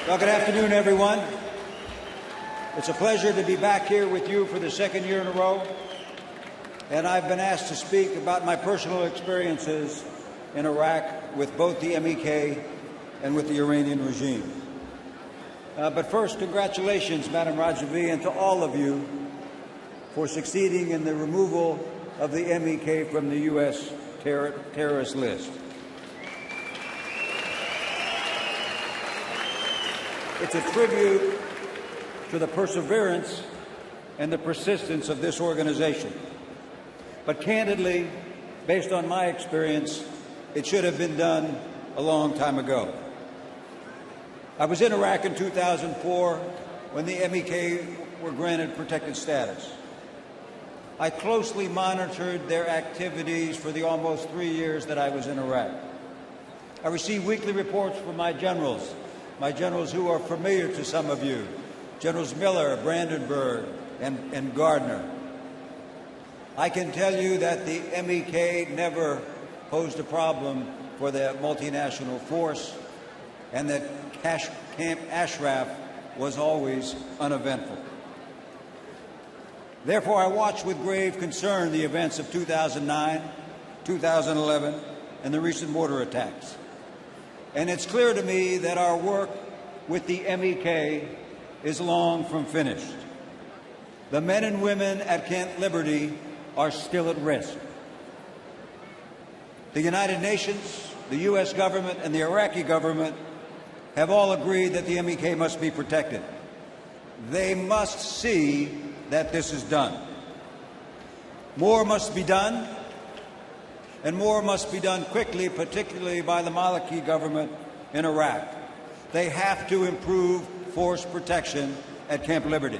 Well, good afternoon, everyone. It's a pleasure to be back here with you for the second year in a row, and I've been asked to speak about my personal experiences in Iraq with both the MEK and with the Iranian regime. But first, congratulations, Madam Rajavi, and to all of you for succeeding in the removal of the MEK from the U.S. terrorist list. It's a tribute to the perseverance and the persistence of this organization. But candidly, based on my experience, it should have been done a long time ago. I was in Iraq in 2004 when the MEK were granted protected status. I closely monitored their activities for the almost 3 years that I was in Iraq. I received weekly reports from my generals who are familiar to some of you, Generals Miller, Brandenburg, and Gardner. I can tell you that the MEK never posed a problem for the multinational force, and that Camp Ashraf was always uneventful. Therefore, I watched with grave concern the events of 2009, 2011, and the recent mortar attacks. And it's clear to me that our work with the MEK is long from finished. The men and women at Camp Liberty are still at risk. The United Nations, the U.S. government, and the Iraqi government have all agreed that the MEK must be protected. They must see that this is done. More must be done, and more must be done quickly, particularly by the Maliki government in Iraq. They have to improve force protection at Camp Liberty.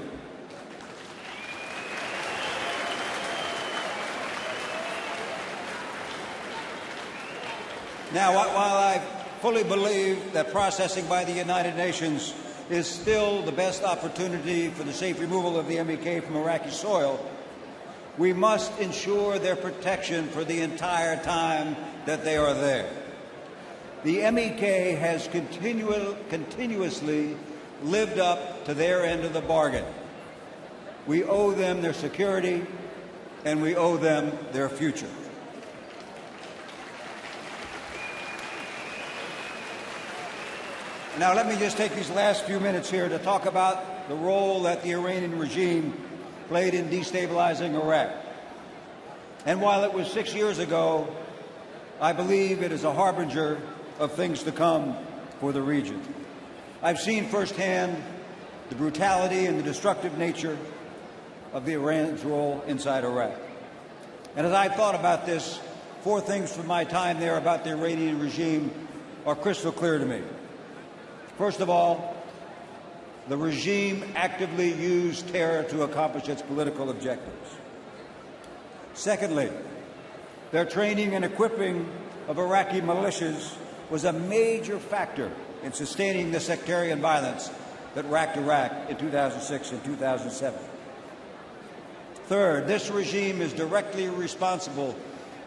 Now, while I fully believe that processing by the United Nations is still the best opportunity for the safe removal of the MEK from Iraqi soil, we must ensure their protection for the entire time that they are there. The MEK has continuously lived up to their end of the bargain. We owe them their security, and we owe them their future. Now, let me just take these last few minutes here to talk about the role that the Iranian regime played in destabilizing Iraq. And while it was 6 years ago, I believe it is a harbinger of things to come for the region. I've seen firsthand the brutality and the destructive nature of the Iran's role inside Iraq. And as I've thought about this, 4 things from my time there about the Iranian regime are crystal clear to me. First of all, the regime actively used terror to accomplish its political objectives. Secondly, their training and equipping of Iraqi militias was a major factor in sustaining the sectarian violence that racked Iraq in 2006 and 2007. Third, this regime is directly responsible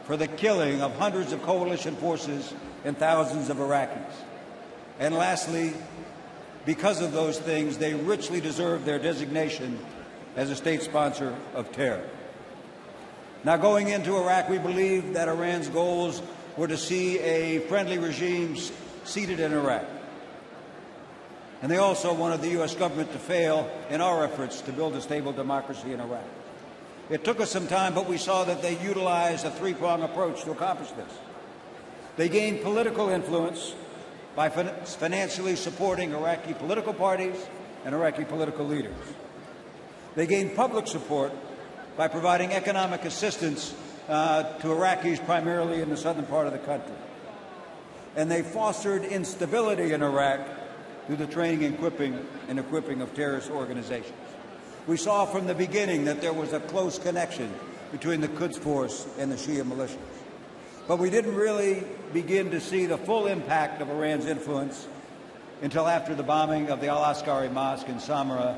for the killing of hundreds of coalition forces and thousands of Iraqis. And lastly, because of those things, they richly deserve their designation as a state sponsor of terror. Now, going into Iraq, we believe that Iran's goals were to see a friendly regime seated in Iraq. And they also wanted the U.S. government to fail in our efforts to build a stable democracy in Iraq. It took us some time, but we saw that they utilized a 3-pronged approach to accomplish this. They gained political influence by financially supporting Iraqi political parties and Iraqi political leaders. They gained public support by providing economic assistance to Iraqis primarily in the southern part of the country. And they fostered instability in Iraq through the training and equipping of terrorist organizations. We saw from the beginning that there was a close connection between the Quds Force and the Shia militias. But we didn't really begin to see the full impact of Iran's influence until after the bombing of the Al-Askari Mosque in Samarra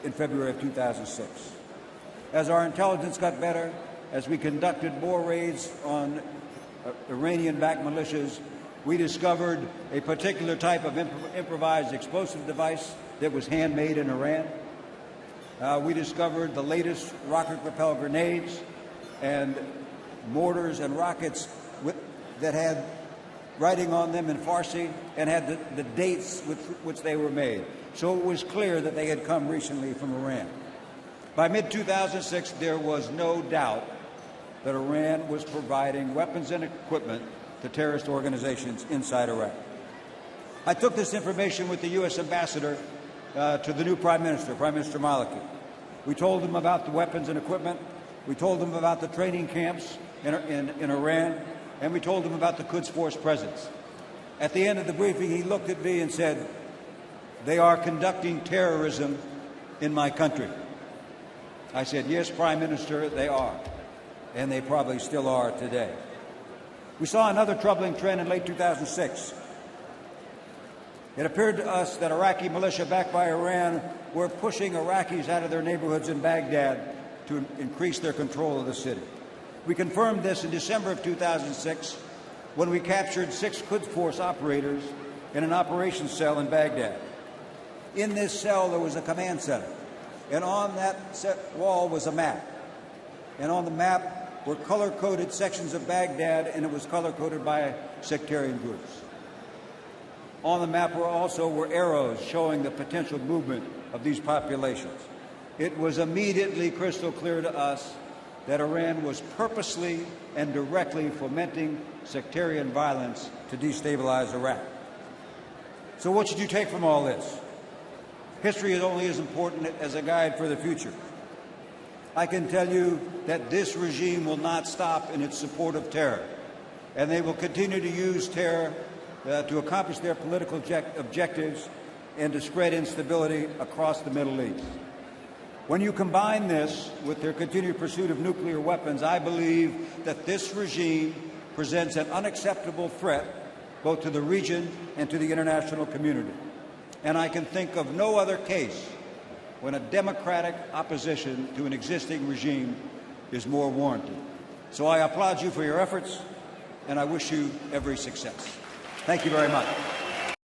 in February of 2006. As our intelligence got better, as we conducted more raids on Iranian-backed militias, We discovered a particular type of improvised explosive device that was handmade in Iran. We discovered the latest rocket-propelled grenades and mortars and rockets that had writing on them in Farsi and had the dates with which they were made. So it was clear that they had come recently from Iran. By mid-2006, there was no doubt that Iran was providing weapons and equipment to terrorist organizations inside Iraq. I took this information with the U.S. ambassador to the new Prime Minister Maliki. We told him about the weapons and equipment. We told him about the training camps in Iran, and we told him about the Quds Force presence. At the end of the briefing, he looked at me and said, "They are conducting terrorism in my country." I said, "Yes, Prime Minister, they are, and they probably still are today." We saw another troubling trend in late 2006. It appeared to us that Iraqi militia backed by Iran were pushing Iraqis out of their neighborhoods in Baghdad to increase their control of the city. We confirmed this in December of 2006 when we captured 6 Quds Force operators in an operations cell in Baghdad. In this cell, there was a command center, and on that wall was a map. And on the map were color-coded sections of Baghdad, and it was color-coded by sectarian groups. On the map were arrows showing the potential movement of these populations. It was immediately crystal clear to us that Iran was purposely and directly fomenting sectarian violence to destabilize Iraq. So what should you take from all this? History is only as important as a guide for the future. I can tell you that this regime will not stop in its support of terror, and they will continue to use terror to accomplish their political objectives and to spread instability across the Middle East. When you combine this with their continued pursuit of nuclear weapons, I believe that this regime presents an unacceptable threat both to the region and to the international community. And I can think of no other case when a democratic opposition to an existing regime is more warranted. So I applaud you for your efforts, and I wish you every success. Thank you very much.